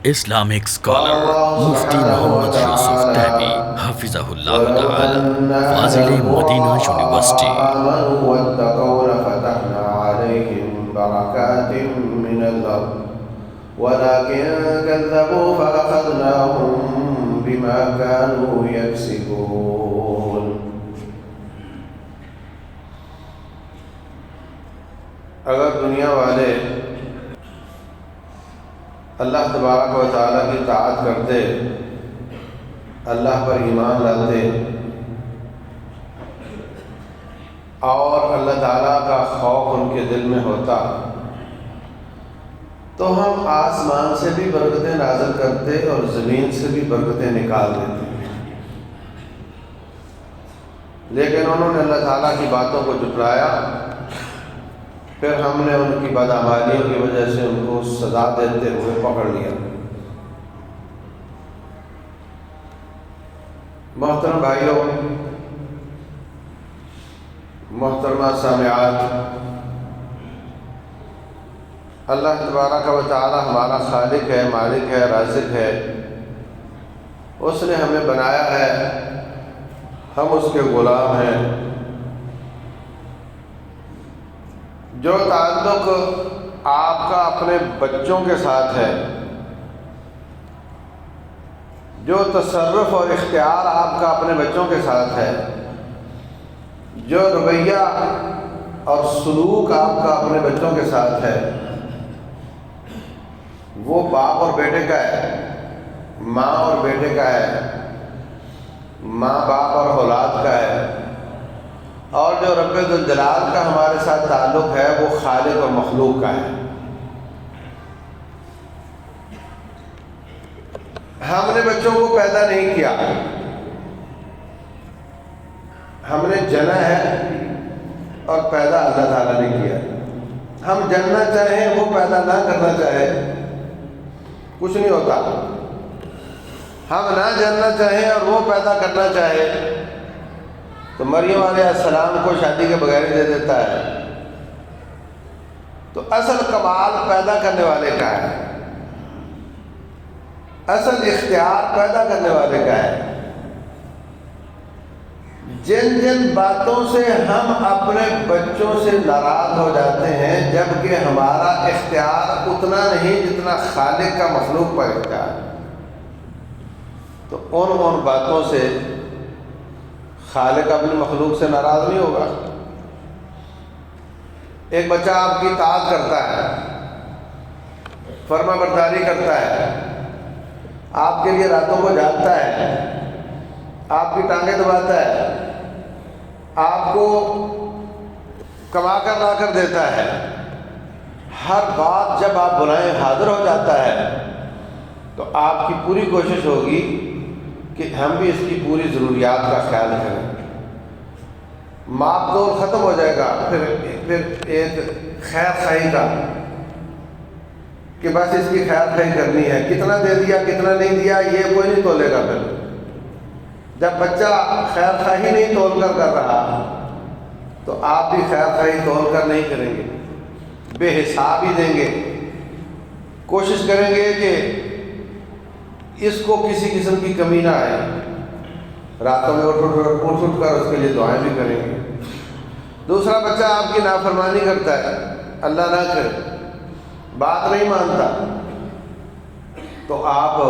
Islamic scholar Mufti Muhammad Yusuf Tabi Hafizahullah Ta'ala, Fazil Madina University. واتقوا لفتحنا عليهم بركات من الأرض ولكن كذبوا فأخذناهم بما كانوا يكسبون. اگر دنیا والے اللہ تبارک و تعالیٰ کی اطاعت کرتے، اللہ پر ایمان لاتے اور اللہ تعالیٰ کا خوف ان کے دل میں ہوتا تو ہم آسمان سے بھی برکتیں نازل کرتے اور زمین سے بھی برکتیں نکال دیتے، لیکن انہوں نے اللہ تعالیٰ کی باتوں کو جھٹلایا، پھر ہم نے ان کی بدعمالیوں کی وجہ سے ان کو سزا دیتے ہوئے پکڑ لیا۔ محترم بھائیوں، محترمہ سامعات، اللہ تبارک و تعالی ہمارا خالق ہے، مالک ہے، رازق ہے۔ اس نے ہمیں بنایا ہے، ہم اس کے غلام ہیں۔ جو تعلق آپ کا اپنے بچوں کے ساتھ ہے، جو تصرف اور اختیار آپ کا اپنے بچوں کے ساتھ ہے، جو رویہ اور سلوک آپ کا اپنے بچوں کے ساتھ ہے، وہ باپ اور بیٹے کا ہے، ماں اور بیٹے کا ہے، ماں باپ اور اولاد کا ہے، اور جو رب ذوالجلال کا ہمارے ساتھ تعلق ہے وہ خالق اور مخلوق کا ہے۔ ہم نے بچوں کو پیدا نہیں کیا، ہم نے جنا ہے اور پیدا اللہ تعالیٰ نے کیا۔ ہم جننا چاہیں وہ پیدا نہ کرنا چاہے کچھ نہیں ہوتا، ہم نہ جننا چاہیں اور وہ پیدا کرنا چاہے تو مریم علیہ السلام کو شادی کے بغیر دے دیتا ہے۔ تو اصل کمال پیدا کرنے والے کا ہے، اصل اختیار پیدا کرنے والے کا ہے۔ جن جن باتوں سے ہم اپنے بچوں سے ناراض ہو جاتے ہیں، جبکہ ہمارا اختیار اتنا نہیں جتنا خالق کا مخلوق پر اختیار، تو ان باتوں سے خالق اپنی مخلوق سے ناراض نہیں ہوگا۔ ایک بچہ آپ کی اطاعت کرتا ہے، فرما برداری کرتا ہے، آپ کے لیے راتوں کو جاگتا ہے، آپ کی ٹانگیں دباتا ہے، آپ کو کما کر لا کر دیتا ہے، ہر بات جب آپ بلائیں حاضر ہو جاتا ہے، تو آپ کی پوری کوشش ہوگی کہ ہم بھی اس کی پوری ضروریات کا خیال کریں۔ ماپ توڑ ختم ہو جائے گا، پھر ایک خیر خواہی کا کہ بس اس کی خیر خواہی کرنی ہے، کتنا دے دیا کتنا نہیں دیا یہ کوئی نہیں تولے گا۔ پھر جب بچہ خیر خواہی نہیں تول کر رہا تو آپ بھی خیر خواہی تول کر نہیں کریں گے، بے حساب ہی دیں گے، کوشش کریں گے کہ اس کو کسی قسم کی کمی نہ آئے، راتوں میں اٹھ کر اس کے لیے دعائیں بھی کریں گے۔ دوسرا بچہ آپ کی نافرمانی کرتا ہے، اللہ نہ کرے، بات نہیں مانتا، تو آپ کا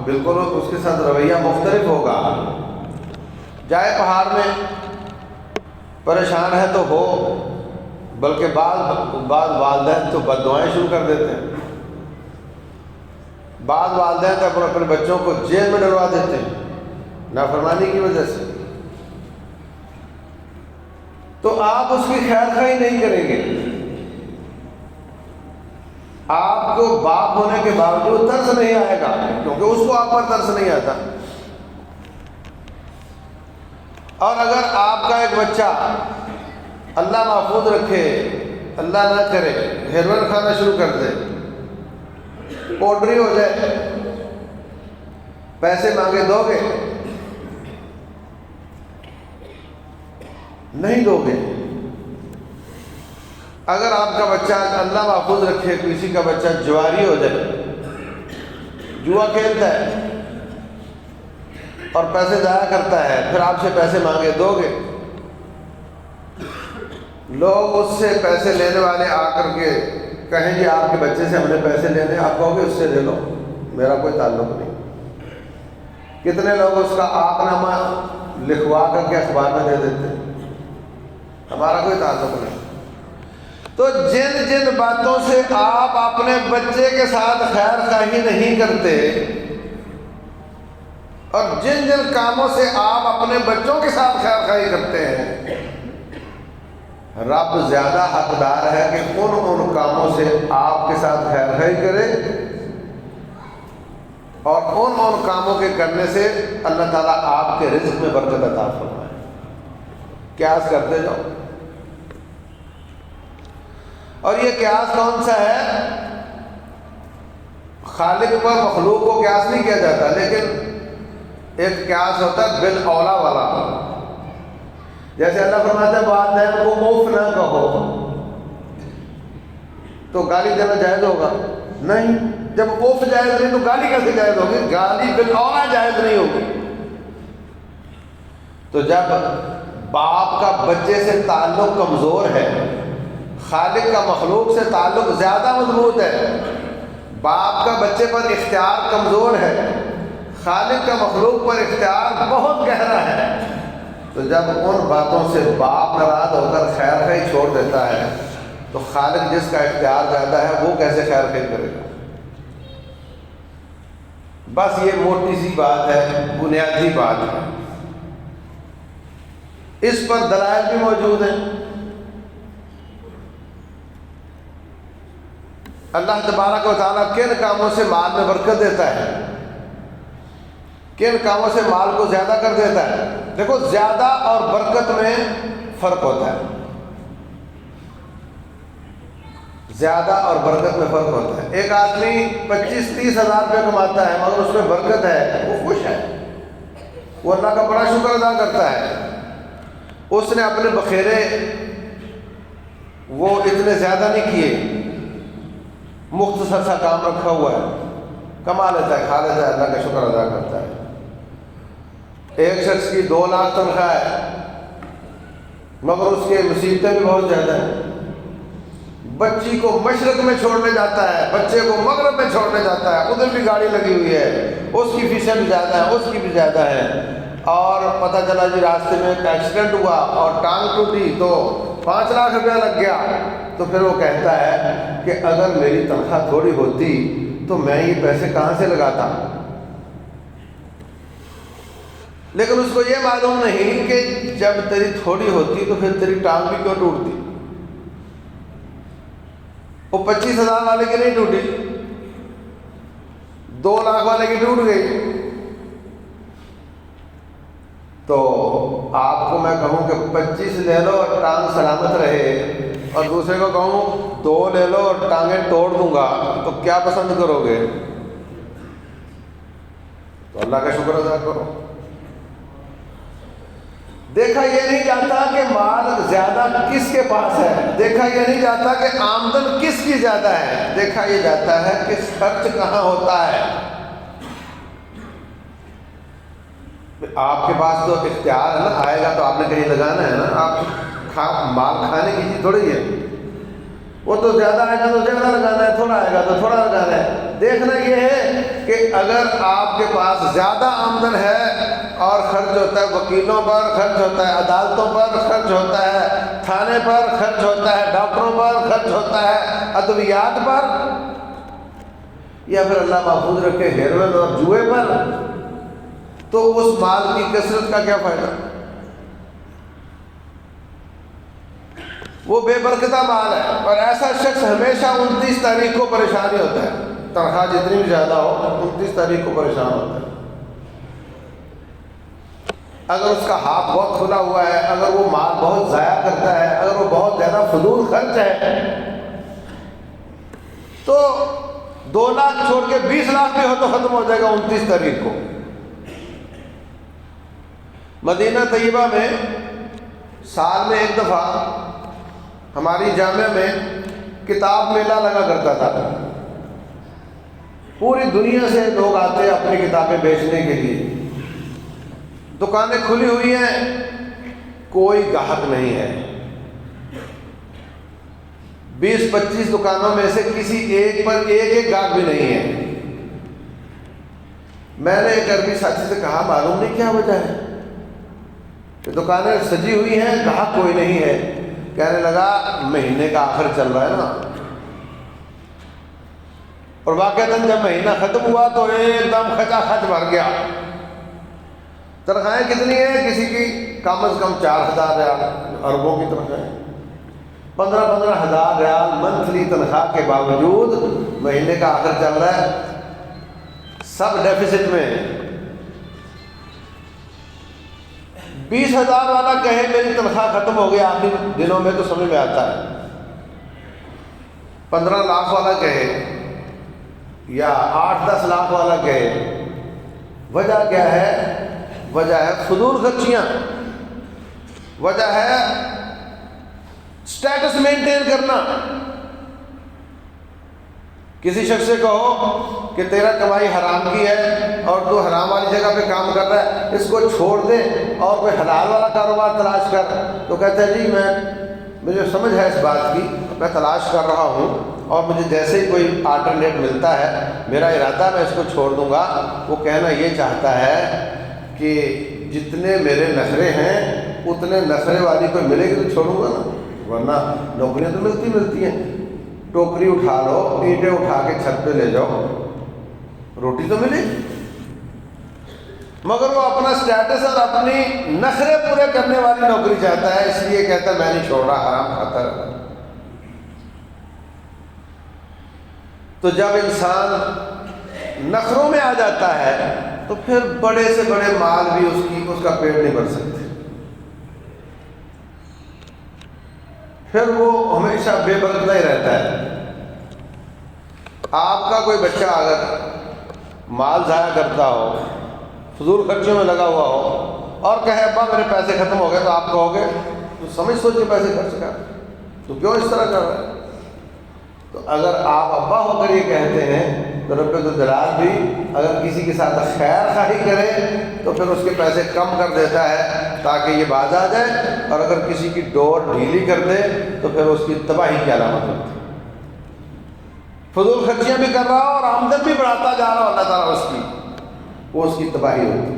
بالکل اس کے ساتھ رویہ مختلف ہوگا۔ جائے پہاڑ میں پریشان ہے تو ہو، بلکہ بعض والدین تو بد دعائیں شروع کر دیتے ہیں، بعض والدین تو اپنے بچوں کو جیل میں ڈلوا دیتے ہیں نافرمانی کی وجہ سے۔ تو آپ اس کی خیر خواہی نہیں کریں گے، آپ کو باپ ہونے کے باوجود ترس نہیں آئے گا، کیونکہ اس کو آپ پر ترس نہیں آتا۔ اور اگر آپ کا ایک بچہ اللہ محفوظ رکھے، اللہ نہ کرے، ہیروئن کھانا شروع کر دے، پوڈری ہو جائے، پیسے مانگے دو گے؟ نہیں دو گے۔ اگر آپ کا بچہ اللہ محفوظ رکھے کسی کا بچہ جواری ہو جائے، جوا کھیلتا ہے اور پیسے ضائع کرتا ہے، پھر آپ سے پیسے مانگے، دو گے؟ لوگ اس سے پیسے لینے والے آ کر کے کہیں جی آپ کے بچے سے ہم نے پیسے لینے، آپ کہو گے اس سے لے لو، میرا کوئی تعلق نہیں۔ کتنے لوگ اس کا آق نامہ لکھوا کر کے اخبار میں دے دیتے، ہمارا کوئی تعلق نہیں۔ تو جن جن باتوں سے آپ اپنے بچے کے ساتھ خیر خواہی نہیں کرتے اور جن جن کاموں سے آپ اپنے بچوں کے ساتھ خیر خواہی کرتے ہیں، رب زیادہ حقدار ہے کہ ان کاموں سے آپ کے ساتھ خیر خواہی کرے، اور ان کاموں کے کرنے سے اللہ تعالیٰ آپ کے رزق میں برکت عطا فرمائے۔ قیاس کرتے جاؤ۔ اور یہ قیاس کون سا ہے؟ خالق پر مخلوق کو قیاس نہیں کیا جاتا، لیکن ایک قیاس ہوتا ہے بالاولا والا۔ جیسے اللہ فرماتا ہے والدین کو اوف نہ کہو، تو گالی دینا جائز ہوگا؟ نہیں۔ جب اوف جائز نہیں تو گالی کیسے جائز ہوگی؟ گالی بالاولا جائز نہیں ہوگی۔ تو جب باپ کا بچے سے تعلق کمزور ہے، خالق کا مخلوق سے تعلق زیادہ مضبوط ہے، باپ کا بچے پر اختیار کمزور ہے، خالق کا مخلوق پر اختیار بہت گہرا ہے، تو جب ان باتوں سے باپ ناراض ہو کر خیر خواہی چھوڑ دیتا ہے تو خالق جس کا اختیار زیادہ ہے وہ کیسے خیر خواہی کرے گا؟ بس یہ موٹی سی بات ہے، بنیادی بات ہے، اس پر دلائل بھی موجود ہیں۔ اللہ تبارک و تعالیٰ کن کاموں سے مال میں برکت دیتا ہے، کن کاموں سے مال کو زیادہ کر دیتا ہے؟ دیکھو، زیادہ اور برکت میں فرق ہوتا ہے، زیادہ اور برکت میں فرق ہوتا ہے۔ ایک آدمی 25-30 ہزار روپے کماتا ہے مگر اس میں برکت ہے، وہ خوش ہے، وہ اللہ کا بڑا شکر ادا کرتا ہے، اس نے اپنے بخیرے وہ اتنے زیادہ نہیں کیے، مختصر سا کام رکھا ہوا ہے، کما لیتا ہے، کھا لیتا ہے، اللہ کا شکر ادا کرتا ہے۔ ایک شخص کی 2 لاکھ تنخواہ ہے مگر اس کے مصیبتیں بھی بہت زیادہ ہیں، بچی کو مشرق میں چھوڑنے جاتا ہے، بچے کو مغرب میں چھوڑنے جاتا ہے، ادھر بھی گاڑی لگی ہوئی ہے، اس کی فیسیں بھی زیادہ ہیں، اس کی بھی زیادہ ہے، اور پتہ چلا جی راستے میں ایک ایکسیڈنٹ ہوا اور ٹانگ ٹوٹی تو 5 لاکھ روپیہ لگ گیا، تو پھر وہ کہتا ہے کہ اگر میری تنخواہ تھوڑی ہوتی تو میں یہ پیسے کہاں سے لگاتا؟ لیکن اس کو یہ معلوم نہیں کہ جب تیری تھوڑی ہوتی تو پھر تیری ٹانگ بھی کیوں ٹوٹتی؟ وہ 25 ہزار والے کی نہیں ٹوٹی، 2 لاکھ والے کی ٹوٹ گئی۔ تو آپ کو میں کہوں کہ 25 لے لو اور ٹانگ سلامت رہے، اور دوسرے کو کہوں 2 لے لو اور ٹانگیں توڑ دوں گا، تو کیا پسند کرو گے؟ تو اللہ کا شکر ادا کرو۔ دیکھا یہ نہیں جاتا کہ مال زیادہ کس کے پاس ہے، دیکھا یہ نہیں جاتا کہ آمدن کس کی زیادہ ہے، دیکھا یہ جاتا ہے کہ خرچ کہاں ہوتا ہے۔ آپ کے پاس تو اختیار ہے نا، آئے گا تو آپ نے کہیں لگانا ہے نا، آپ مال کھانے کی چیز تھوڑی ہے، وہ تو زیادہ آئے گا تو زیادہ لگانا ہے، تھوڑا آئے گا تو تھوڑا لگانا ہے۔ دیکھنا یہ ہے کہ اگر آپ کے پاس زیادہ آمدن ہے اور خرچ ہوتا ہے وکیلوں پر، خرچ ہوتا ہے عدالتوں پر، خرچ ہوتا ہے تھانے پر، خرچ ہوتا ہے ڈاکٹروں پر، خرچ ہوتا ہے ادویات پر، یا پھر اللہ محفوظ رکھے ہیروئن اور جوئے پر، تو اس مال کی کثرت کا کیا فائدہ؟ وہ بے برکتہ مال ہے، اور ایسا شخص ہمیشہ 29 تاریخ کو پریشانی ہوتا ہے، تنخواہ جتنی بھی زیادہ ہو 29 تاریخ کو پریشان ہوتا ہے۔ اگر اس کا ہاتھ بہت کھلا ہوا ہے، اگر وہ مال بہت ضائع کرتا ہے، اگر وہ بہت زیادہ فضول خرچ ہے، تو 2 لاکھ چھوڑ کے 20 لاکھ بھی ہو تو ختم ہو جائے گا 29 تاریخ کو۔ مدینہ طیبہ میں سال میں ایک دفعہ ہماری جامعہ میں کتاب میلہ لگا کرتا تھا، پوری دنیا سے لوگ آتے اپنی کتابیں بیچنے کے لیے، دکانیں کھلی ہوئی ہیں، کوئی گاہک نہیں ہے، 20-25 دکانوں میں سے کسی ایک پر ایک گاہک بھی نہیں ہے۔ میں نے ایک عربی ساتھی سے کہا معلوم نہیں کیا وجہ ہے کہ دکانیں سجی ہوئی ہیں، گاہک کوئی نہیں ہے۔ کہنے لگا مہینے کا آخر چل رہا ہے نا، اور واقعتاً جب مہینہ ختم ہوا تو ایک دم کھچا کھچ بھر گیا۔ تنخواہیں کتنی ہیں؟ کسی کی کم از کم 4,000 ریال، اربوں کی تنخواہیں، 15,000 ریال منتھلی تنخواہ کے باوجود مہینے کا آخر چل رہا ہے، سب ڈیفیسٹ میں۔ 20,000 والا کہے میری تنخواہ ختم ہو گئی آخری دنوں میں تو سمجھ میں آتا ہے، 15 لاکھ والا کہے یا 8-10 لاکھ والا کہے، وجہ کیا ہے؟ وجہ ہے فضول خرچیاں، وجہ ہے سٹیٹس مینٹین کرنا۔ کسی شخص سے کہو کہ تیرا کمائی حرام کی ہے اور تو حرام والی جگہ پہ کام کر رہا ہے، اس کو چھوڑ دے اور کوئی حلال والا کاروبار تلاش کر، تو کہتا ہے جی مجھے سمجھ ہے اس بات کی، میں تلاش کر رہا ہوں اور مجھے جیسے ہی کوئی آلٹرنیٹ ملتا ہے میرا ارادہ میں اس کو چھوڑ دوں گا۔ وہ کہنا یہ چاہتا ہے کہ جتنے میرے نخرے ہیں اتنے نخرے والی کوئی ملے گی تو چھوڑوں گا نا، ورنہ نوکریاں تو ملتی ہیں، ٹوکری اٹھا لو، اینٹیں اٹھا کے چھت پہ لے جاؤ، روٹی تو ملے، مگر وہ اپنا سٹیٹس اور اپنی نخرے پورے کرنے والی نوکری چاہتا ہے، اس لیے کہتا ہے میں نہیں چھوڑ رہا، حرام کھاتا رہتا۔ تو جب انسان نخروں میں آ جاتا ہے تو پھر بڑے سے بڑے مال بھی اس کا پیٹ نہیں بھر سکتے، پھر وہ ہمیشہ بے برکتہ ہی رہتا ہے۔ آپ کا کوئی بچہ اگر مال ضائع کرتا ہو، فضول خرچوں میں لگا ہوا ہو اور کہے ابا میرے پیسے ختم ہو گئے، تو آپ کہو گے تو سمجھ سوچ کے پیسے خرچ کر، تو کیوں اس طرح کر رہا ہے؟ تو اگر آپ ابا ہو کر یہ کہتے ہیں تو رب الجلال بھی اگر کسی کے ساتھ خیر خواہی کرے تو پھر اس کے پیسے کم کر دیتا ہے تاکہ یہ باز آ جائے، اور اگر کسی کی ڈور ڈھیلی کر دے تو پھر اس کی تباہی کی علامت ہوتی ہے۔ فضول خرچیاں بھی کر رہا ہو اور آمدن بھی بڑھاتا جا رہا ہو اللہ تعالیٰ وہ اس کی تباہی ہوتی ہے۔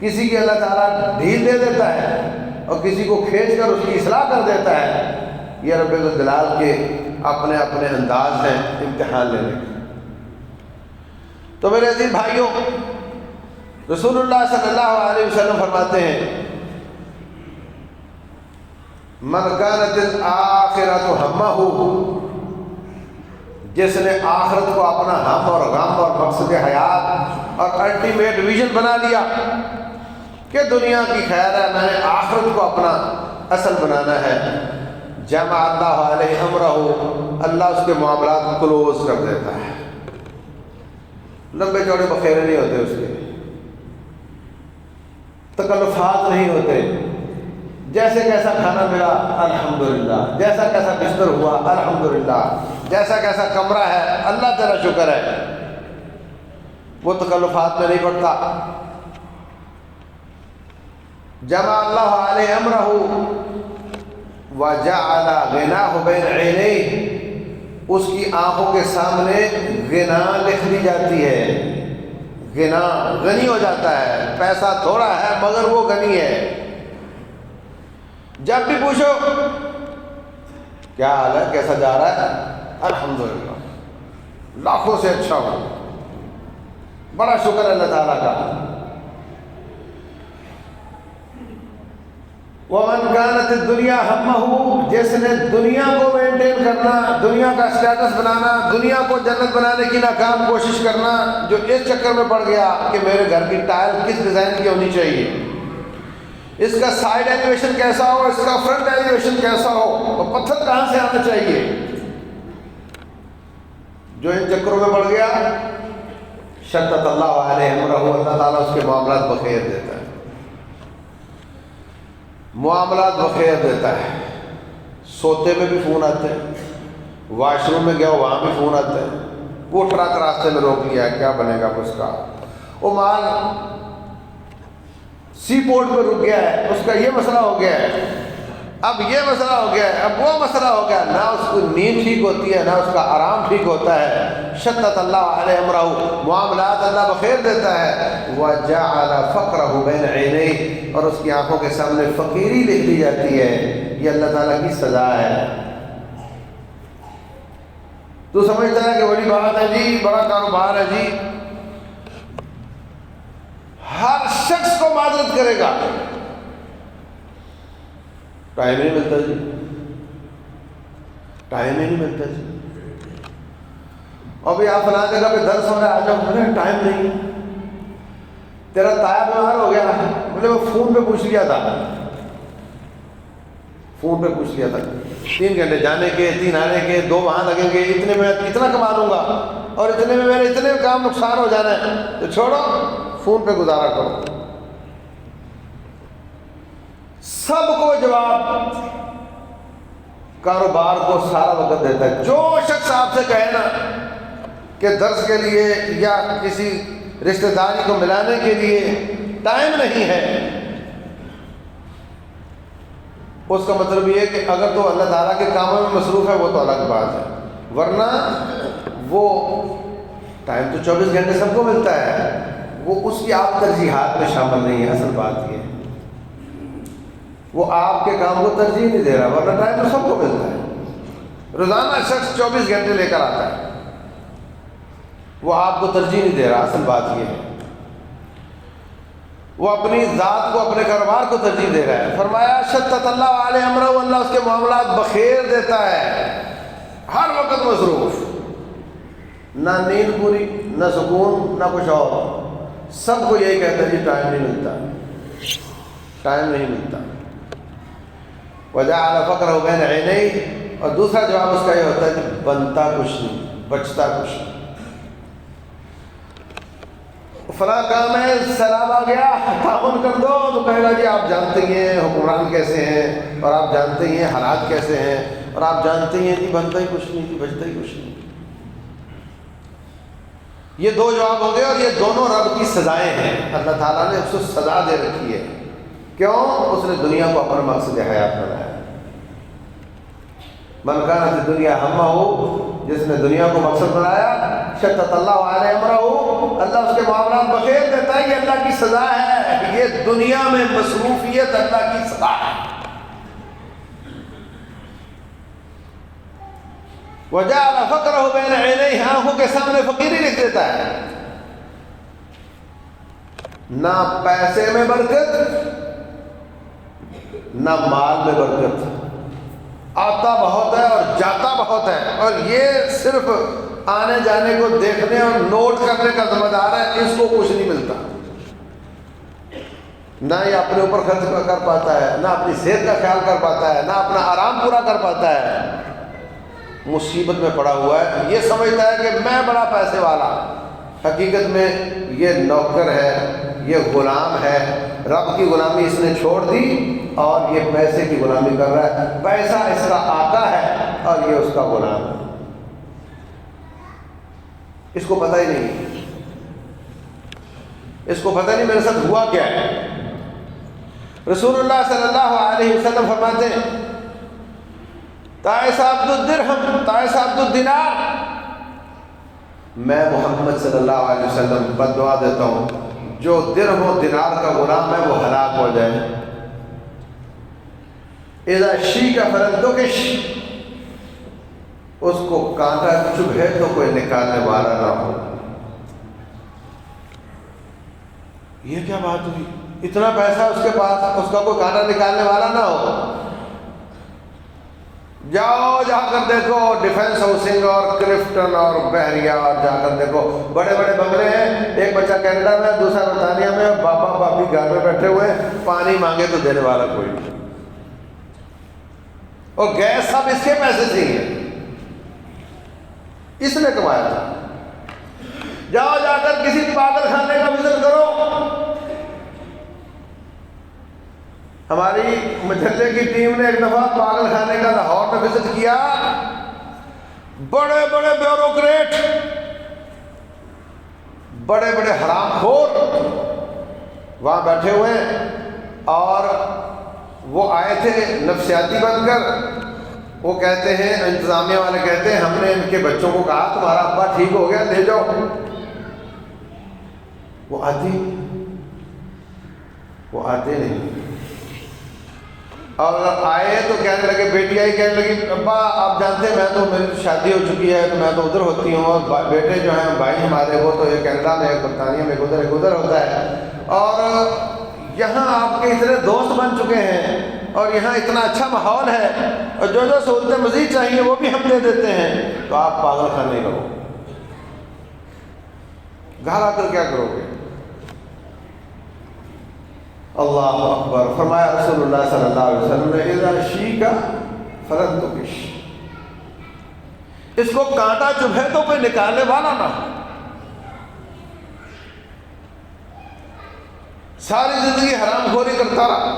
کسی کی اللہ تعالیٰ ڈھیل دے دیتا ہے اور کسی کو کھینچ کر اس کی اصلاح کر دیتا ہے، یہ رب الجلال کے اپنے اپنے انداز ہیں امتحان لینے کے۔ تو میرے عزیز بھائیوں، رسول اللہ صلی اللہ علیہ وسلم فرماتے ہیں من کانت الآخرۃ ہمہ، جس نے آخرت کو اپنا ہم اور غم اور مقصد حیات اور الٹیمیٹ ویژن بنا لیا کہ دنیا کی خیر ہے، میں نے آخرت کو اپنا اصل بنانا ہے، جمع اللہ علیہ امرہ، اللہ اس کے معاملات کو کلوز کر دیتا ہے، لمبے چوڑے بخیرے نہیں ہوتے، اس کے تکلفات نہیں ہوتے، جیسے کیسا کھانا ملا الحمدللہ، جیسا کیسا بستر ہوا الحمدللہ، جیسا کیسا کمرہ ہے اللہ تیرا شکر ہے، وہ تکلفات میں نہیں پڑتا۔ جمع اللہ علیہ امرہ وجعل غناہ بین عینیہ، اس کی آنکھوں کے سامنے غنا لکھ دی جاتی ہے، غنا، غنی ہو جاتا ہے، پیسہ تھوڑا ہے مگر وہ غنی ہے۔ جب بھی پوچھو کیا حال ہے، کیسا جا رہا ہے، الحمدللہ، لاکھوں سے اچھا ہو، بڑا شکر ہے اللہ تعالیٰ کا۔ وَمَنْ كَانَتِ الدُّنْيَا هَمَّهُ، جس نے دنیا کو مینٹین کرنا، دنیا کا سٹیٹس بنانا، دنیا کو جنت بنانے کی ناکام کوشش کرنا، جو اس چکر میں پڑ گیا کہ میرے گھر کی ٹائل کس ڈیزائن کی ہونی چاہیے، اس کا سائڈ ایلیویشن کیسا ہو، اس کا فرنٹ ایلیویشن کیسا ہو، اور پتھر کہاں سے آنا چاہیے، جو ان چکروں میں پڑ گیا شتت اللہ علیہ امرہ، اللہ تعالیٰ اس کے معاملات بخیر دیتا ہے، معاملات بخیر دیتا ہے، سوتے میں بھی فون آتے ہیں، واش روم میں گیا وہاں بھی فون آتے ہیں، وہ ٹرک راستے میں روک لیا ہے، کیا بنے گا اس کا، وہ مال سی پورٹ پہ رک گیا ہے، اس کا یہ مسئلہ ہو گیا ہے، اب یہ مسئلہ ہو گیا ہے، اب وہ مسئلہ ہو گیا، نہ اس کو نیند ٹھیک ہوتی ہے، نہ اس کا آرام ٹھیک ہوتا ہے، شتت اللہ علیہ امرہ، معاملات اللہ بخیر دیتا ہے، وجعل فقرہ بین عینیہ، اور اس کی آنکھوں کے سامنے فقیری لکھ دی جاتی ہے۔ یہ اللہ تعالیٰ کی سزا ہے۔ تو سمجھتا ہے کہ بڑی بات ہے جی، بڑا کاروبار ہے جی، ہر شخص کو معذرت کرے گا، ٹائم نہیں ملتا جی، ٹائم ہی نہیں ملتا جی، اور بھی آپ فلاں جگہ پہ درس ہو رہا ہے، آ جاؤ، بولے ٹائم نہیں، تیرا تایا بیمار ہو گیا، بولے وہ فون پہ پوچھ لیا تھا، فون پہ پوچھ لیا تھا، 3 گھنٹے جانے کے، 3 آنے کے، 2 وہاں لگیں گے، اتنے میں اتنا کما لوں گا، اور اتنے میں میرے اتنے کام نقصان ہو جانا ہے، تو چھوڑو، فون پہ گزارا کرو۔ سب کو جواب کاروبار کو سارا وقت دیتا ہے۔ جو شخص آپ سے کہے نا کہ درس کے لیے یا کسی رشتہ داری کو ملانے کے لیے ٹائم نہیں ہے، اس کا مطلب یہ ہے کہ اگر تو اللہ تعالیٰ کے کاموں میں مصروف ہے وہ تو الگ بات ہے، ورنہ وہ ٹائم تو 24 گھنٹے سب کو ملتا ہے، وہ اس کی آپ ترجیحات میں شامل نہیں ہے۔ اصل بات یہ ہے وہ آپ کے کام کو ترجیح نہیں دے رہا، ورنہ ٹائم تو سب کو ملتا ہے۔ روزانہ شخص 24 گھنٹے لے کر آتا ہے، وہ آپ کو ترجیح نہیں دے رہا۔ اصل بات یہ ہے وہ اپنی ذات کو، اپنے کاروبار کو ترجیح دے رہا ہے۔ فرمایا شتت اللہ علیہ امرہ، اللہ اس کے معاملات بخیر دیتا ہے، ہر وقت مصروف، نہ نیند پوری، نہ سکون، نہ کچھ اور، سب کو یہی کہتا ہے جی ٹائم نہیں ملتا، ٹائم نہیں ملتا۔ وجعل فقرہ بین عینیہ، اور دوسرا جواب اس کا یہ ہوتا ہے کہ بنتا کچھ نہیں، بچتا کچھ نہیں۔ فلاں کام ہے، سیلاب آ گیا، تعاون کر دو، تو کہے گا جی آپ جانتے ہی ہیں حکمران کیسے ہیں، اور آپ جانتے ہی ہیں حالات کیسے ہیں، اور آپ جانتے ہی ہیں جی بنتا ہی کچھ نہیں، جی بچتا ہی کچھ نہیں۔ یہ 2 جواب ہو گئے، اور یہ دونوں رب کی سزائیں ہیں۔ اللہ تعالیٰ نے اس کو سزا دے رکھی ہے، کیوں؟ اس نے دنیا کو اپنا مقصد حیات بنایا۔ من کانت الدنیا ہمہ، جس نے دنیا کو مقصد بنایا، شتت اللہ علیہ امرہ، اللہ اس کے معاملات بخیر دیتا ہے۔ یہ اللہ کی سزا ہے، یہ دنیا میں مصروفیت اللہ کی سزا ہے۔ وجعل فقرہ بین عینیہ، آنکھوں کے سامنے فقیری لکھ دیتا ہے۔ نہ پیسے میں برکت، نہ مال میں برکت، آتا بہت ہے اور جاتا بہت ہے، اور یہ صرف آنے جانے کو دیکھنے اور نوٹ کرنے کا ذمہ دار ہے، اس کو کچھ نہیں ملتا، نہ یہ اپنے اوپر خرچ کر پاتا ہے، نہ اپنی صحت کا خیال کر پاتا ہے، نہ اپنا آرام پورا کر پاتا ہے، مصیبت میں پڑا ہوا ہے۔ یہ سمجھتا ہے کہ میں بڑا پیسے والا، حقیقت میں یہ نوکر ہے، یہ غلام ہے، رب کی غلامی اس نے چھوڑ دی اور یہ پیسے کی غلامی کر رہا ہے۔ پیسہ اس کا آقا ہے اور یہ اس کا غلام ہے، اس کو پتہ ہی نہیں، اس کو پتہ نہیں میرے ساتھ ہوا کیا ہے۔ رسول اللہ صلی اللہ علیہ وسلم فرماتے ہیں تعس عبد الدرہم تعس عبد الدینار، میں محمد صلی اللہ علیہ وسلم بد دعا دیتا ہوں جو درہم و دینار کا غلام ہے وہ ہلاک ہو جائے۔ اذا شیک فلن تکش، اس کو کانٹا چبھے تو کوئی نکالنے والا نہ ہو۔ یہ کیا بات ہوئی، اتنا پیسہ اس کے پاس، اس کا کوئی کانٹا نکالنے والا نہ ہو۔ جاؤ جا کر دیکھو ڈیفنس ہاؤسنگ اور کرفٹن اور بحریہ، اور جا کر دیکھو بڑے بڑے بنگلے ہیں، ایک بچہ کینیڈا میں، دوسرا برطانیہ میں، باپا باپی گھر میں بیٹھے ہوئے، پانی مانگے تو دینے والا کوئی نہیں، اور گیس سب اس کے پیسے سے ہی ہے، اس نے کمایا تھا۔ جاؤ جا کر کسی پاگل خانے کا وزٹ کرو، ہماری مجلے کی ٹیم نے ایک دفعہ پاگل خانے کا لاہور میں وزٹ کیا. بڑے بڑے بیوروکریٹ، بڑے بڑے حرام خور وہاں بیٹھے ہوئے ہیں، اور وہ آئے تھے نفسیاتی بن کر. وہ کہتے ہیں، انتظامیہ والے کہتے ہیں ہم نے ان کے بچوں کو کہا تمہارا ابا ٹھیک ہو گیا لے جاؤ. وہ آتے نہیں، اور اگر آئے تو کہنے لگے، بیٹی آئی کہنے لگی ابا آپ جانتے ہیں میں تو میری شادی ہو چکی ہے تو میں تو ادھر ہوتی ہوں، اور بیٹے جو ہیں بھائی ہمارے وہ تو ایک کینیڈا میں، ایک برطانیہ میں، ایک ادھر ہوتا ہے، اور یہاں آپ کے اتنے دوست بن چکے ہیں اور یہاں اتنا اچھا ماحول ہے اور جو جو سہولتیں مزید چاہیے وہ بھی ہم دے دیتے ہیں، تو آپ پاگل خان نہیں کرو. گھر آ کر کیا کرو گے؟ اللہ اکبر. فرمایا رسول اللہ صلی اللہ علیہ وسلم نے اذا شیکا فلن تکش، اس کو کانٹا چبھے تو کوئی نکالنے والا نہ ہو. ساری زندگی حرام خوری کرتا رہا،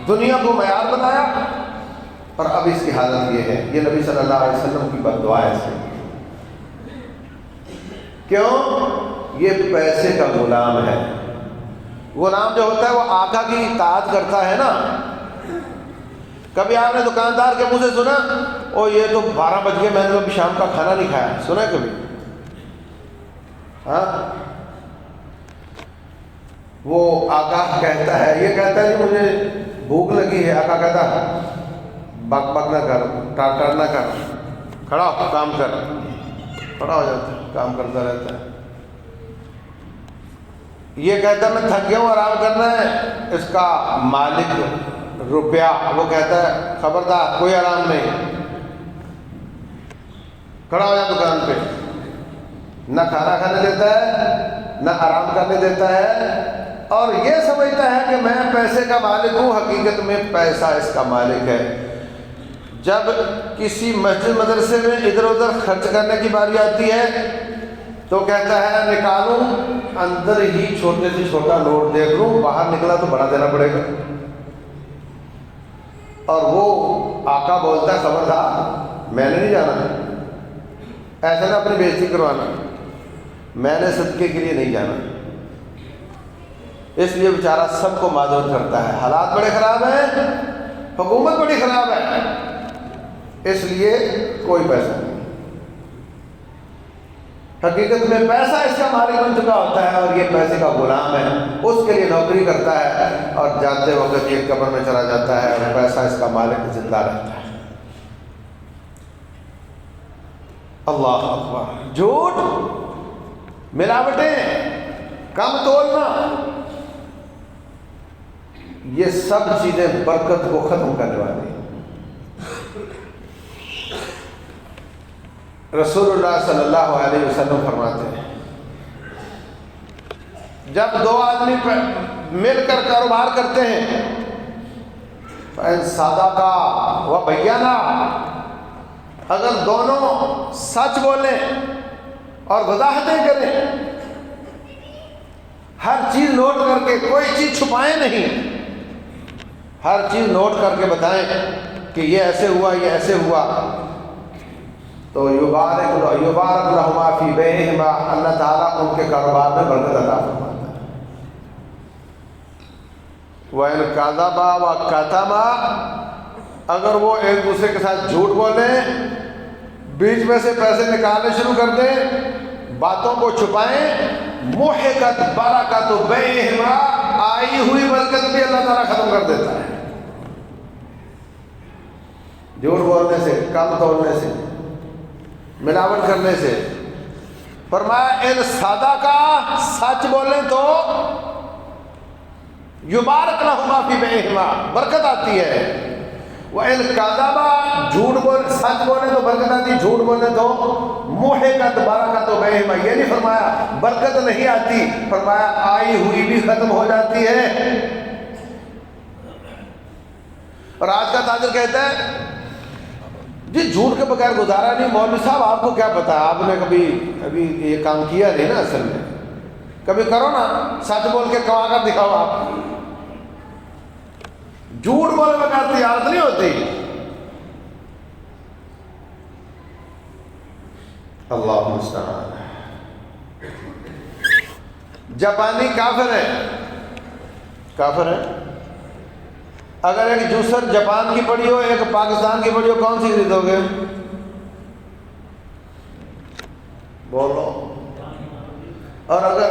دنیا کو معیار بنایا، اور اب اس کی حالت یہ ہے. یہ نبی صلی اللہ علیہ وسلم کی بد دعا ہے. کیوں؟ یہ پیسے کا غلام ہے. غلام جو ہوتا ہے وہ آقا کی اطاعت کرتا ہے نا. کبھی آپ نے دکاندار کے منہ سے سنا او یہ تو 12 بج گئے میں نے ابھی شام کا کھانا نہیں کھایا؟ سنا ہے کبھی؟ ہاں، وہ آقا کہتا ہے، یہ کہتا ہے کہ مجھے بھوک لگی ہے، آقا کہتا ہے بک بک نہ کر، ٹاٹر نہ کر، کھڑا ہو کام کر. کھڑا ہو جاتا ہے، کام کرتا رہتا ہے. یہ کہتا ہے میں تھک گیا ہوں آرام کرنا ہے. اس کا مالک روپیہ وہ کہتا ہے خبردار کوئی آرام نہیں، کھڑا ہو جا دکان پہ. نہ کھانا کھانے دیتا ہے نہ آرام کرنے دیتا ہے، اور یہ سمجھتا ہے کہ میں پیسے کا مالک ہوں. حقیقت میں پیسہ اس کا مالک ہے. جب کسی مسجد مدرسے میں ادھر ادھر خرچ کرنے کی باری آتی ہے تو کہتا ہے نکالوں، اندر ہی چھوٹے سے چھوٹا نوٹ دیکھ لوں، باہر نکلا تو بڑا دینا پڑے گا. اور وہ آقا بولتا ہے خبردار میں نے نہیں جانا، ایسا نہ اپنی بےزتی کروانا، میں نے صدقے کے لیے نہیں جانا. اس لیے بیچارہ سب کو معذرت کرتا ہے. حالات بڑے خراب ہیں، حکومت بڑی خراب ہے، اس لیے کوئی پیسہ نہیں. حقیقت میں پیسہ اس کا مالک بن چکا ہوتا ہے اور یہ پیسے کا غلام ہے. اس کے لیے نوکری کرتا ہے اور جاتے وقت یہ قبر میں چلا جاتا ہے اور پیسہ اس کا مالک زندہ رہتا ہے. اللہ اکبر. جھوٹ، ملاوٹیں، کم تولنا، یہ سب چیزیں برکت کو ختم کرنے والی ہیں. رسول اللہ صلی اللہ علیہ وسلم فرماتے ہیں جب دو آدمی مل کر کاروبار کرتے ہیں فَإِن صَدَقَا وَبَيَّنَا، اگر دونوں سچ بولیں اور وضاحتیں کریں، ہر چیز نوٹ کر کے، کوئی چیز چھپائیں نہیں، ہر چیز نوٹ کر کے بتائیں کہ یہ ایسے ہوا، یہ ایسے ہوا، تو یبارک لہما فی بیعہما، اللہ تعالیٰ ان کے کاروبار میں برکت عطا فرماتا ہے. وَإِن كَذَبَا وَكَتَمَا، اگر وہ ایک دوسرے کے ساتھ جھوٹ بولیں، بیچ میں سے پیسے نکالنے شروع کر دیں، باتوں کو چھپائیں، مُحِقَتْ بَرَکَتُ بَیعِہِمَا، آئی ہوئی برکت بھی اللہ تعالیٰ ختم کر دیتا ہے. جھوٹ بولنے سے، کم تولنے سے، ملاوٹ کرنے سے. فرمایا ان سادہ کا سچ بولیں تو یبارک لہما فی بیعہما، برکت آتی ہے. وَإِن كَذَبَا، جھوٹ بول، سچ بولیں تو برکت آتی، جھوٹ بولیں تو مُحِقَتْ بَرَکَتُ بَیعِہِمَا. یہ نہیں فرمایا برکت نہیں آتی، فرمایا آئی ہوئی بھی ختم ہو جاتی ہے. اور آج کا تاجر کہتا ہے جی جھوٹ کے بغیر گزارا نہیں. مولوی صاحب آپ کو کیا پتا، آپ نے کبھی ابھی یہ کام کیا نہیں نا، اصل میں کبھی کرو نا، سچ بول کے کما کر دکھاؤ. آپ جھوٹ بولنے میں کوئی تجارت نہیں ہوتی. اللہ المستعان. جاپانی کافر ہے، کافر ہے. اگر ایک جوسر جاپان کی پڑی ہو ایک پاکستان کی پڑی ہو، کون سی خریدو گے؟ بولو. اور اگر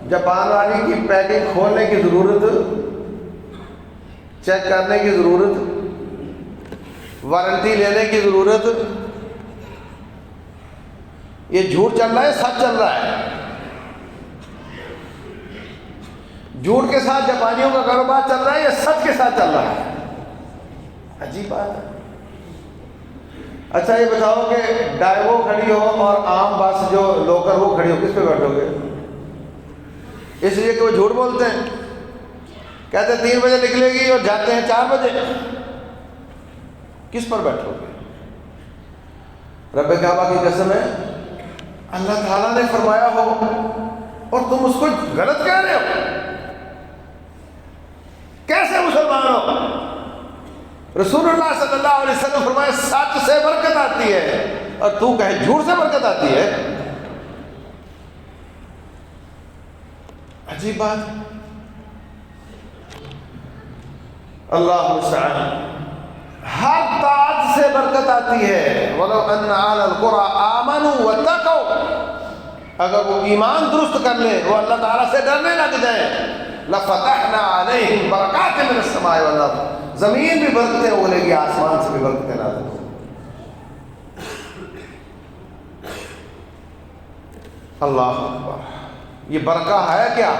جاپان والی کی پیکنگ کھولنے کی ضرورت، چیک کرنے کی ضرورت، وارنٹی لینے کی ضرورت، یہ جھوٹ چل رہا ہے سچ چل رہا ہے؟ جھوٹ کے ساتھ جاپانیوں کا کاروبار چل رہا ہے یا سچ کے ساتھ چل رہا ہے؟ عجیب بات ہے. اچھا یہ بتاؤ کہ ڈائیو کھڑی ہو اور عام بس جو لوکل وہ کھڑی ہو، کس پہ بیٹھو گے؟ اس لیے کہ وہ جھوٹ بولتے ہیں، کہتے ہیں 3 بجے نکلے گی اور جاتے ہیں 4 بجے. کس پر بیٹھو گے؟ رب کعبہ کی قسم ہے، اللہ تعالیٰ نے فرمایا ہو اور تم اس کو غلط کہہ رہے ہو. کیسے مسلمان ہو؟ رسول اللہ صلی اللہ علیہ وسلم فرمایا سچ سے برکت آتی ہے اور تو کہے جھوٹ سے برکت آتی ہے. عجیب بات. اللہ المستعان. ہر طاعت سے برکت آتی ہے. وَلَوْ أَنَّ أَهْلَ الْقُرَىٰ آمَنُوا وَاتَّقَوْا، اگر وہ ایمان درست کر لیں، وہ اللہ تعالیٰ سے ڈرنے لگ جائیں، لَفَتَحْنَا عَلَيْهِمْ بَرَكَاتٍ مِّنَ السَّمَاءِ وَالْأَرْضِ، زمین بھی برکتیں اگلے گی، آسمان سے بھی برکتیں نازل ہوں. اللہ اکبر. یہ برکہ ہے کیا؟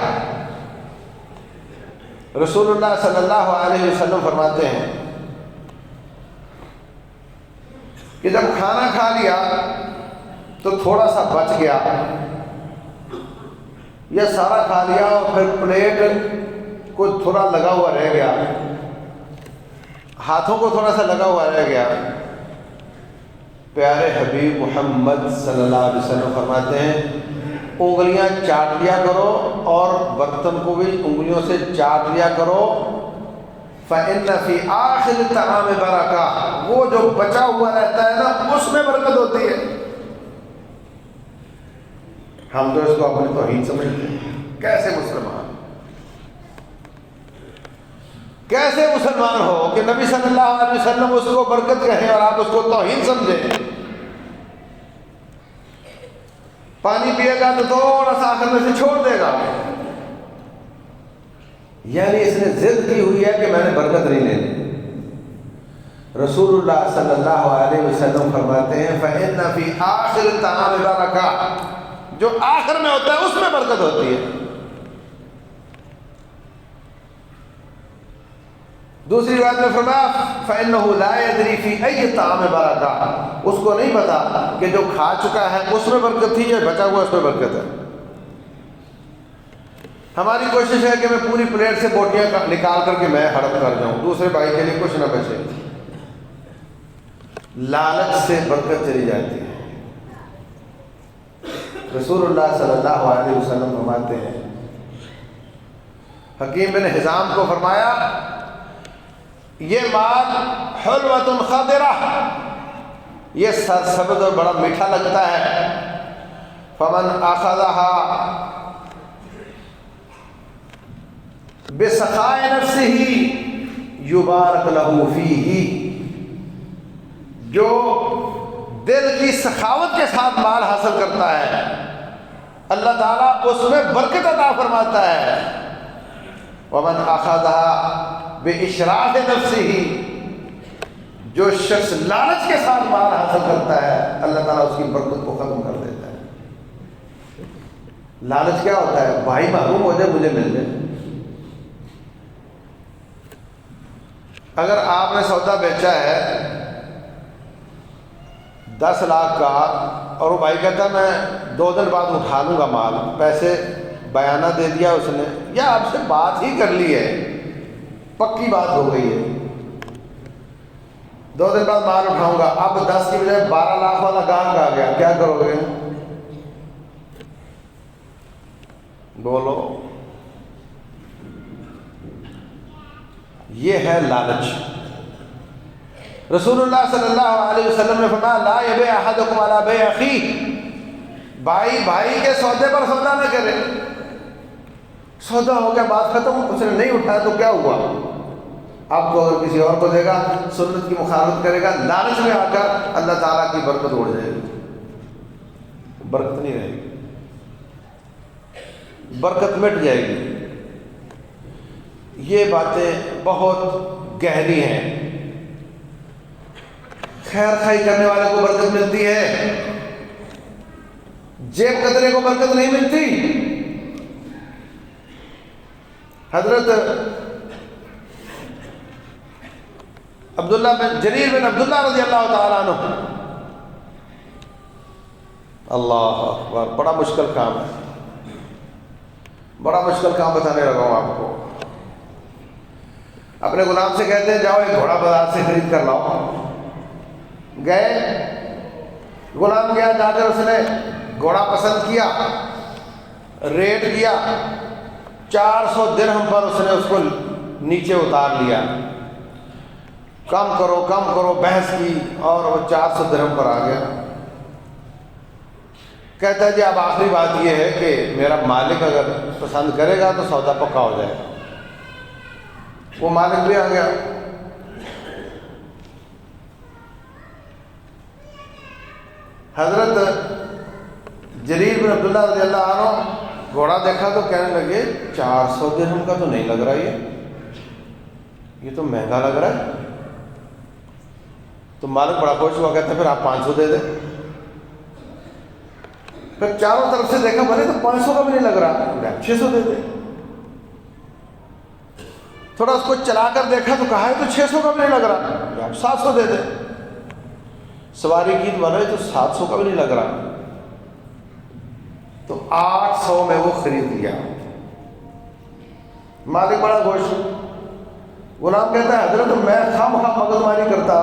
رسول اللہ صلی اللہ علیہ وسلم فرماتے ہیں کہ جب کھانا کھا لیا تو تھوڑا سا بچ گیا یا سارا کھا لیا اور پھر پلیٹ کو تھوڑا لگا ہوا رہ گیا، ہاتھوں کو تھوڑا سا لگا ہوا رہ گیا، پیارے حبیب محمد صلی اللہ علیہ وسلم فرماتے ہیں انگلیاں چاٹ لیا کرو اور برتن کو بھی انگلیوں سے چاٹ لیا کرو. فَإِنَّ فِي آخِرِ الطَّعَامِ بَرَكَةٌ، وہ جو بچا ہوا رہتا ہے نا اس میں برکت ہوتی ہے. ہم تو اس کو اپنی توہین سمجھتے ہیں. کیسے مسلمان، کیسے مسلمان ہو کہ نبی صلی اللہ علیہ وسلم اس کو برکت کہیں اور آپ اس کو توہین سمجھیں؟ پانی پیے گا تو تھوڑا سا آخر میں سے چھوڑ دے گا، یعنی اس نے ضد کی ہوئی ہے کہ میں نے برکت نہیں لینی. رسول اللہ صلی اللہ علیہ وسلم فرماتے ہیں فَإِنَّ فِي آخِرِ الطَّعَامِ بَرَكَةٌ، جو آخر میں ہوتا ہے اس میں برکت ہوتی ہے. دوسری بات میں فرمایا فَإِنَّهُ لَا يَدْرِي فِي أَيِّ الطَّعَامِ بَرَكَةٌ، اس کو نہیں پتا کہ جو کھا چکا ہے اس میں برکت تھی یا بچا ہوا اس میں برکت ہے. ہماری کوشش ہے کہ میں پوری پلیٹ سے بوٹیاں نکال کر کے میں ہڑپ کر جاؤں، دوسرے بھائی کے لیے کچھ نہ بچے. لالچ سے برکت چلی جاتی ہے. رسول اللہ صلی اللہ علیہ وسلم فرماتے ہیں، حکیم بن حزام کو فرمایا یہ مال حلوۃ خضرہ، یہ سرسبز اور بڑا میٹھا لگتا ہے. فمن اخذها بسخاء نفسه یبارک له فیہ، جو دل کی سخاوت کے ساتھ مال حاصل کرتا ہے اللہ تعالیٰ اس میں برکت عطا فرماتا ہے. ومن اخذها بإشراف نفسه، جو شخص لالچ کے ساتھ مال حاصل کرتا ہے اللہ تعالیٰ اس کی برکت کو ختم کر دیتا ہے. لالچ کیا ہوتا ہے؟ بھائی محروم ہو جائے مجھے مل جائے. اگر آپ نے سودا بیچا ہے 10 لاکھ کا اور وہ بھائی کہتا ہے میں 2 دن بعد اٹھا لوں گا مال، پیسے بیانہ دے دیا اس نے یا آپ سے بات ہی کر لی ہے، پکی بات ہو گئی ہے، 2 دن بعد مال اٹھاؤں گا، اب 10 کی بجائے 12 لاکھ والا گاہک آ گیا، کیا کرو گے؟ بولو. یہ ہے لالچ۔ رسول اللہ صلی اللہ علیہ وسلم نے فرمایا لا یبیع احدکم علی بیع اخیہ، بھائی بھائی کے سودے پر سودا نہ کرے۔ سودا ہو گیا، بات ختم، اس نے نہیں اٹھایا تو کیا ہوا؟ اب تو اگر کسی اور کو دے گا، سنت کی مخالفت کرے گا، لالچ میں آ کر اللہ تعالیٰ کی برکت اڑ جائے گی، برکت نہیں رہے گی، برکت مٹ جائے گی۔ یہ باتیں بہت گہری ہیں۔ خیر خائی کرنے والے کو برکت ملتی ہے، جیب کترے کو برکت نہیں ملتی۔ حضرت جریر بن عبداللہ رضی اللہ تعالیٰ عنہ، اللہ اکبر، بڑا مشکل کام ہے، بڑا مشکل کام بتانے لگا ہوں آپ کو۔ اپنے غلام سے کہتے ہیں جاؤ ایک گھوڑا بازار سے خرید کر لاؤ۔ گئے، غلام گیا، جا کر اس نے گھوڑا پسند کیا، ریٹ کیا، 400 درہم پر اس نے اس کو نیچے اتار لیا۔ کم کرو کم کرو بحث کی، اور وہ 400 درہم پر آ گیا۔ کہتا ہے جی اب آخری بات یہ ہے کہ میرا مالک اگر پسند کرے گا تو سودا پکا ہو جائے گا۔ وہ مالک بھی آ گیا۔ حضرت جریر بن عبداللہ رضی اللہ عنہ گھوڑا دیکھا تو کہنے لگے 400 درہم کا تو نہیں لگ رہا، یہ تو مہنگا لگ رہا ہے۔ تو مالک بڑا خوش ہوا، کہتا ہے پھر آپ 500 دے دیں۔ پھر چاروں طرف سے دیکھا، بھلے تو 500 کا بھی نہیں لگ رہا، 600 دے دیں۔ تھوڑا اس کو چلا کر دیکھا تو کہا ہے تو 600 کا بھی نہیں لگ رہا، آپ 700 دے دیں۔ سواری کی تو بھلے تو 700 کا بھی نہیں لگ رہا، تو 800 میں وہ خرید لیا۔ مالک بڑا خوش۔ غلام کہتا ہے حضرت میں خواہ مغز ماری کرتا،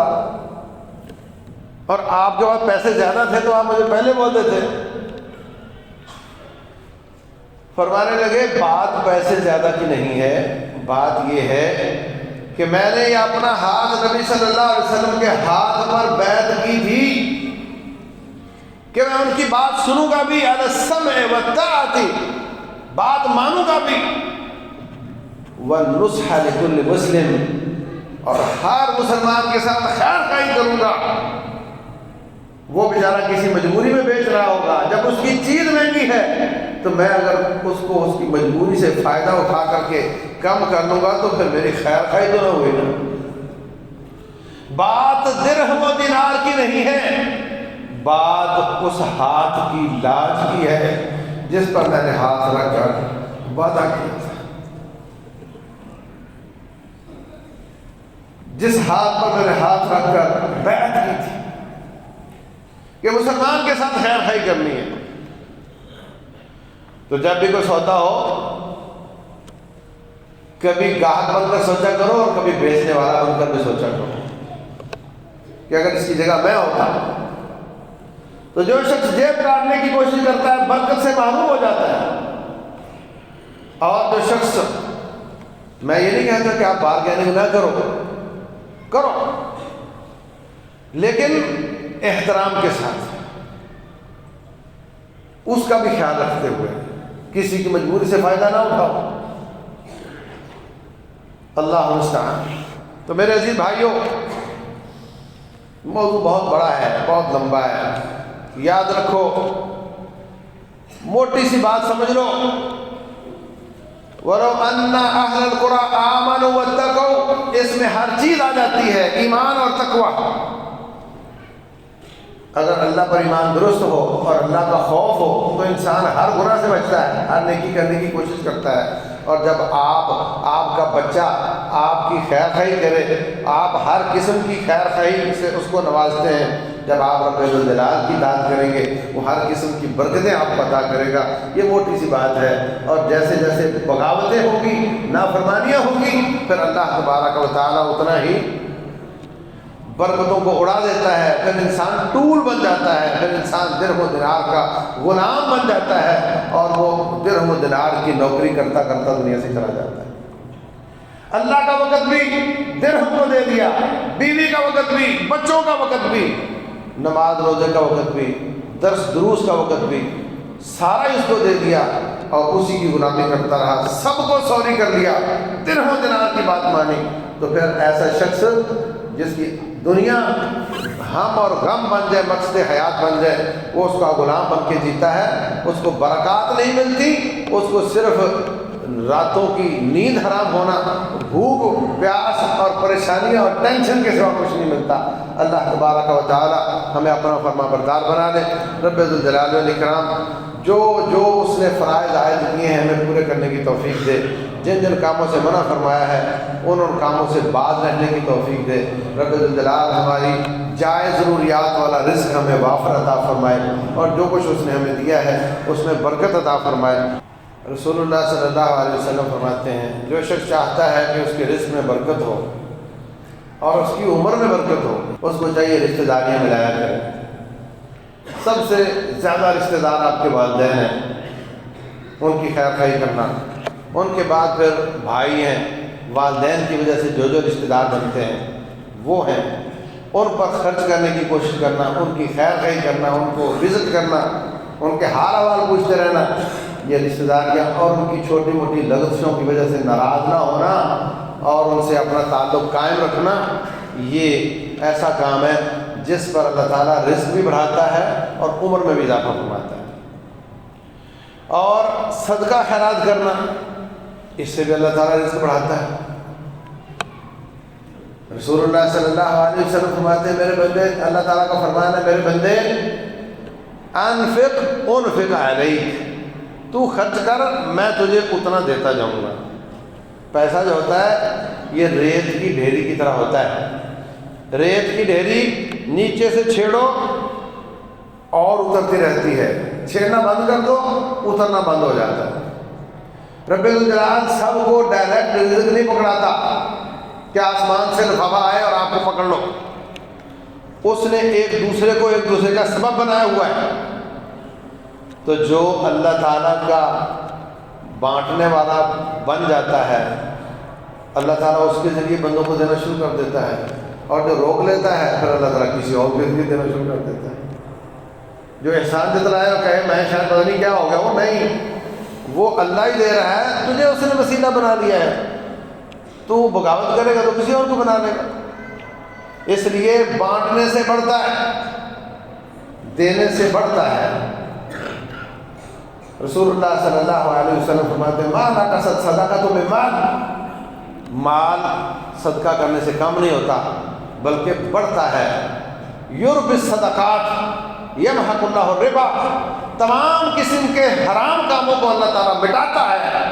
اور آپ کے پاس پیسے زیادہ تھے تو آپ مجھے پہلے بول دیتے۔ فرمانے لگے بات پیسے زیادہ کی نہیں ہے، بات یہ ہے کہ میں نے یہ اپنا ہاتھ نبی صلی اللہ علیہ وسلم کے ہاتھ پر بیعت کی تھی کہ میں ان کی بات سنوں گا بھی، علی السمع والطاعۃ، بات مانوں گا بھی، والنصح لکل مسلم، اور ہر مسلمان کے ساتھ خیر خواہی کروں گا۔ وہ بیچارہ کسی مجبوری میں بیچ رہا ہوگا، جب اس کی چیز مہنگی ہے تو میں اگر اس کو اس کی مجبوری سے فائدہ اٹھا کر کے کم کر لوں گا تو پھر میری خیر خواہی تو نہ ہوئی نا۔ بات درہم و دینار کی نہیں ہے، بات اس ہاتھ کی لاج کی ہے جس پر میں نے ہاتھ رکھ کر وعدہ کیا تھا، جس ہاتھ پر میں نے ہاتھ رکھ کر بیعت کی تھی کہ مسلمان کے ساتھ خیر خواہی کرنی ہے۔ تو جب بھی کوئی سودا ہو، کبھی گاہک بن کر سوچا کرو اور کبھی بیچنے والا بن کر بھی سوچا کرو کہ اگر اس کی جگہ میں ہوتا تو جو شخص جیب کاٹنے کی کوشش کرتا ہے برکت سے محروم ہو جاتا ہے، اور جو شخص، میں یہ نہیں کہتا کہ آپ بارگیننگ نہ کرو، کرو لیکن احترام کے ساتھ، اس کا بھی خیال رکھتے ہوئے، کسی کی مجبوری سے فائدہ نہ اٹھاؤ۔ اللہ المستعان۔ تو میرے عزیز بھائیوں، موضوع بہت بڑا ہے، بہت لمبا ہے، یاد رکھو، موٹی سی بات سمجھ لو، وَلَوْ أَنَّ أَهْلَ الْقُرَىٰ آمَنُوا وَاتَّقَوْا، اس میں ہر چیز آ جاتی ہے، ایمان اور تقوی۔ اگر اللہ پر ایمان درست ہو اور اللہ کا خوف ہو تو انسان ہر گناہ سے بچتا ہے، ہر نیکی کرنے کی کوشش کرتا ہے۔ اور جب آپ کا بچہ آپ کی خیر خواہی کرے، آپ ہر قسم کی خیر خواہی سے اس کو نوازتے ہیں، جب آپ رب الجلال کی داد کریں گے وہ ہر قسم کی برکتیں آپ کو عطا کرے گا۔ یہ موٹی سی بات ہے، اور جیسے جیسے بغاوتیں ہوں گی، نافرمانیاں ہوں گی، پھر اللہ تبارک و تعالیٰ اتنا ہی برکتوں کو اڑا دیتا ہے، پھر انسان ٹول بن جاتا ہے، پھر انسان درہم و دینار کا غلام بن جاتا ہے، اور وہ درہم و دینار کی نوکری کرتا کرتا دنیا سے چلا جاتا ہے۔ اللہ کا وقت بھی درہم کو دے دیا، بیوی کا وقت بھی، بچوں کا وقت بھی، نماز روزے کا وقت بھی، درس دروس کا وقت بھی، سارا اس کو دے دیا اور اسی کی غلامی کرتا رہا، سب کو سوری کر لیا، درہم و دینار کی بات مانی، تو پھر ایسا شخص جس کی دنیا ہم اور غم بن جائے، مقصد حیات بن جائے، وہ اس کا غلام بن کے جیتا ہے، اس کو برکات نہیں ملتی، اس کو صرف راتوں کی نیند حرام ہونا، بھوک پیاس اور پریشانیاں اور ٹینشن کے سوا کچھ نہیں ملتا۔ اللہ تبارک و تعالی ہمیں اپنا فرما بردار بنا لے۔ رب ذوالجلال والاکرام جو اس نے فرائض عائد کیے ہیں ہمیں پورے کرنے کی توفیق دے، جن جن کاموں سے منع فرمایا ہے ان کاموں سے باز رہنے کی توفیق دے۔ رب ذوالجلال ہماری جائز ضروریات والا رزق ہمیں وافر عطا فرمائے، اور جو کچھ اس نے ہمیں دیا ہے اس میں برکت عطا فرمائے۔ رسول اللہ صلی اللہ علیہ وسلم فرماتے ہیں جو شخص چاہتا ہے کہ اس کے رزق میں برکت ہو اور اس کی عمر میں برکت ہو، اس کو چاہیے رشتہ داریاں ملایا کرے۔ سب سے زیادہ رشتہ دار آپ کے والدین ہیں، ان کی خیر خواہی کرنا، ان کے بعد پھر بھائی ہیں، والدین کی وجہ سے جو رشتہ دار بنتے ہیں وہ ہیں، ان پر خرچ کرنے کی کوشش کرنا، ان کی خیر خواہی کرنا، ان کو وزٹ کرنا، ان کے حال احوال پوچھتے رہنا، یہ رشتہ داریاں، اور ان کی چھوٹی موٹی لغزشوں کی وجہ سے ناراض نہ ہونا اور ان سے اپنا تعلق قائم رکھنا، یہ ایسا کام ہے جس پر اللہ تعالیٰ رزق بھی بڑھاتا ہے اور عمر میں بھی اضافہ فرماتا ہے۔ اور صدقہ خیرات کرنا، اس سے بھی اللہ تعالیٰ رزق بڑھاتا ہے۔ رسول اللہ صلی اللہ علیہ وسلم فرماتے ہیں میرے بندے، اللہ تعالیٰ کا فرمان ہے میرے بندے انفق علیک، تو خرچ کر میں تجھے اتنا دیتا جاؤں گا۔ پیسہ جو ہوتا ہے یہ ریت کی ڈھیری کی طرح ہوتا ہے، ریت کی ڈھیری نیچے سے چھیڑو اور اترتی رہتی ہے، چھیڑنا بند کر دو اترنا بند ہو جاتا ہے۔ رب الجلال سب کو ڈائریکٹ رزق نہیں پکڑاتا کہ آسمان سے لفافہ آئے اور آپ کو پکڑ لو، اس نے ایک دوسرے کا سبب بنایا ہوا ہے۔ تو جو اللہ تعالیٰ کا بانٹنے والا بن جاتا ہے، اللہ تعالیٰ اس کے ذریعے بندوں کو دینا شروع کر دیتا ہے، اور جو روک لیتا ہے پھر اللہ تعالیٰ کسی اور کے ذریعے دینا شروع کر دیتا ہے۔ جو احسان جتلائے اور کہے میں شاید پتہ نہیں کیا ہو گیا، وہ نہیں، وہ اللہ ہی دے رہا ہے، تجھے اس نے وسیلہ بنا لیا ہے، تو بغاوت کرے گا تو کسی اور کو بنا لے گا۔ اس لیے بانٹنے سے بڑھتا ہے، دینے سے بڑھتا ہے۔ رسول اللہ صلی اللہ علیہ وسلم فرماتے ہیں ما نقصت صدقۃ من مال، مال صدقہ کرنے سے کم نہیں ہوتا بلکہ بڑھتا ہے۔ یربی الصدقات یمحق اللہ الربا، تمام قسم کے حرام کاموں کو اللہ تعالیٰ مٹاتا ہے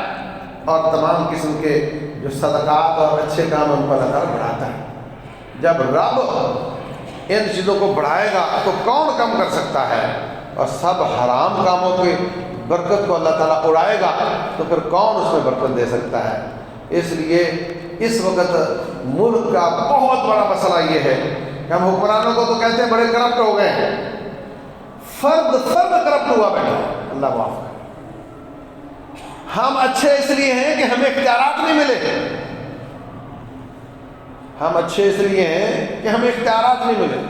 اور تمام قسم کے جو صدقات اور اچھے کام ان کو اللہ تعالیٰ بڑھاتا ہے۔ جب رب ان چیزوں کو بڑھائے گا تو کون کم کر سکتا ہے، اور سب حرام کاموں کی برکت کو اللہ تعالیٰ اڑائے گا تو پھر کون اس میں برکت دے سکتا ہے۔ اس لیے اس وقت ملک کا بہت بڑا مسئلہ یہ ہے کہ ہم حکمرانوں کو تو کہتے ہیں بڑے کرپٹ ہو گئے ہیں، فرد کرپٹ ہوا بیٹھا، اللہ معاف کرے۔ ہم اچھے اس لیے ہیں کہ ہمیں اختیارات نہیں ملے، ہم اچھے اس لیے ہیں کہ ہمیں اختیارات نہیں ملے،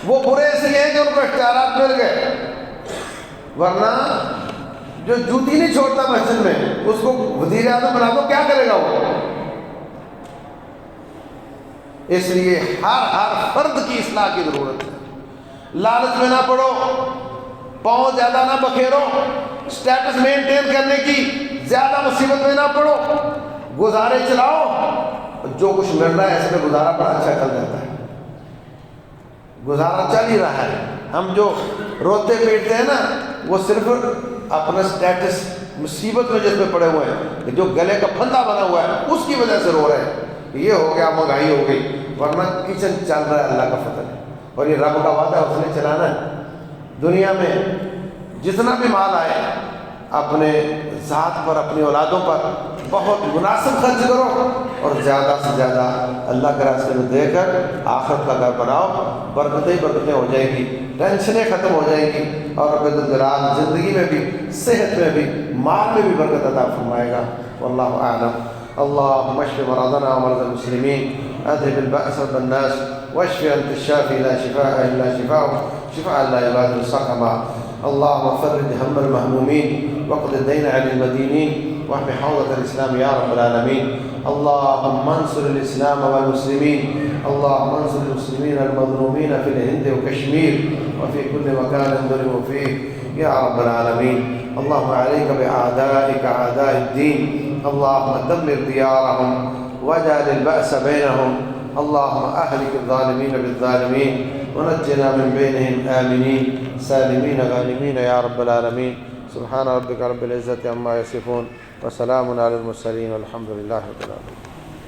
وہ برے اس لیے ہیں کہ ان کو اختیارات مل گئے، ورنہ جو جوتی نہیں چھوڑتا مسجد میں اس کو وزیر اعظم بنا دو، کیا کرے گا وہ؟ اس لیے ہر فرد کی اصلاح کی ضرورت ہے۔ لالچ میں نہ پڑو، پاؤں زیادہ نہ بکھیرو، سٹیٹس مینٹین کرنے کی زیادہ مصیبت میں نہ پڑو، گزارے چلاؤ، جو کچھ مل رہا ہے اس میں گزارا بڑا اچھا چل جاتا ہے، گزارا چل ہی رہا ہے۔ ہم جو روتے پیٹتے ہیں نا وہ صرف اپنا سٹیٹس مصیبت میں جس میں پڑے ہوئے ہیں، جو گلے کا پھندا بنا ہوا ہے اس کی وجہ سے رو رہے ہیں، یہ ہو گیا مہنگائی ہو گئی، ورنہ کچن چل رہا ہے، اللہ کا فضل ہے اور یہ رب کا وعدہ ہے، اس نے چلانا ہے۔ دنیا میں جتنا بھی مال آئے اپنے ذات پر، اپنی اولادوں پر بہت مناسب خرچ کرو اور زیادہ سے زیادہ اللہ کے راستے میں دے کر آخرت کا گھر بناؤ، برکتیں ہو جائے گی، ٹینشنیں ختم ہو جائے گی، اور رب الجلال زندگی میں بھی، صحت میں بھی، مال میں بھی برکت عطا فرمائے گا۔ واللہ اعلم۔ اللهم اشف مرضنا ومرضى المسلمين، اذهب البأس بالناس، واشف انت الشافي لا شفاء الا شفاؤك، شفاء لا يغادر سقما. اللهم فرج هم المهمومين، واقض الدين عن المدينين، واحم حوضة الاسلام يا رب العالمين. اللهم انصر الاسلام والمسلمين، اللهم انصر المسلمين المظلومين في الهند وكشمير وفي كل مكان ظلموا فيه يا رب العالمين. اللهم عليك بأعدائك أعداء الدين، اللهم دمر ديارهم واجعل البأس بينهم، اللهم أهلك الظالمين بالظالمين ونجنا من بينهم آمنين سالمين غانمين يا رب العالمين. سبحان ربك رب العزة عما يصفون وسلام على المرسلين والحمد لله رب العالمين.